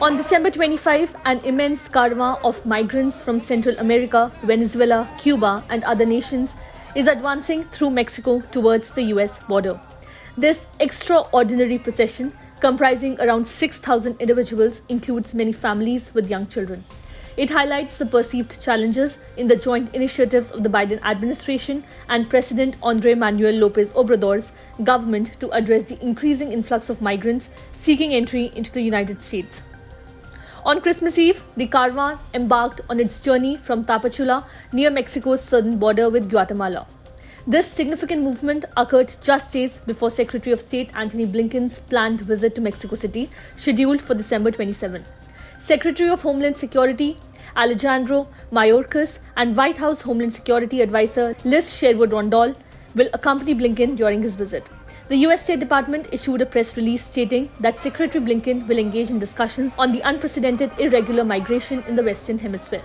On December 25, an immense caravan of migrants from Central America, Venezuela, Cuba, and other nations is advancing through Mexico towards the US border. This extraordinary procession, comprising around 6,000 individuals, includes many families with young children. It highlights the perceived challenges in the joint initiatives of the Biden administration and President Andrés Manuel López Obrador's government to address the increasing influx of migrants seeking entry into the United States. On Christmas Eve, the caravan embarked on its journey from Tapachula, near Mexico's southern border with Guatemala. This significant movement occurred just days before Secretary of State Antony Blinken's planned visit to Mexico City, scheduled for December 27. Secretary of Homeland Security Alejandro Mayorkas and White House Homeland Security Advisor Liz Sherwood Rondall will accompany Blinken during his visit. The US State Department issued a press release stating that Secretary Blinken will engage in discussions on the unprecedented irregular migration in the Western Hemisphere.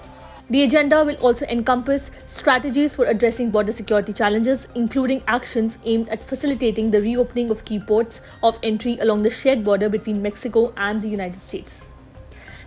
The agenda will also encompass strategies for addressing border security challenges, including actions aimed at facilitating the reopening of key ports of entry along the shared border between Mexico and the United States.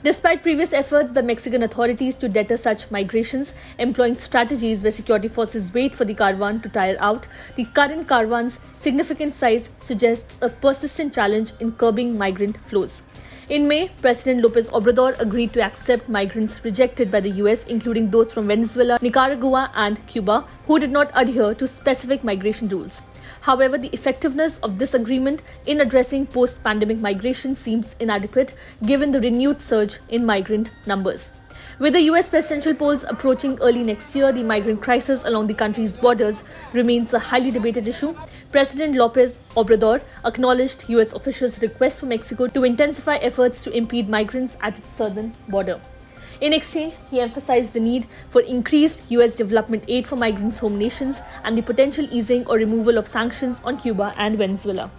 Despite previous efforts by Mexican authorities to deter such migrations, employing strategies where security forces wait for the caravan to tire out, the current caravan's significant size suggests a persistent challenge in curbing migrant flows. In May, President López Obrador agreed to accept migrants rejected by the US, including those from Venezuela, Nicaragua, and Cuba, who did not adhere to specific migration rules. However, the effectiveness of this agreement in addressing post-pandemic migration seems inadequate given the renewed surge in migrant numbers. With the US presidential polls approaching early next year, the migrant crisis along the country's borders remains a highly debated issue. President López Obrador acknowledged US officials' request for Mexico to intensify efforts to impede migrants at its southern border. In exchange, he emphasized the need for increased US development aid for migrants' home nations and the potential easing or removal of sanctions on Cuba and Venezuela.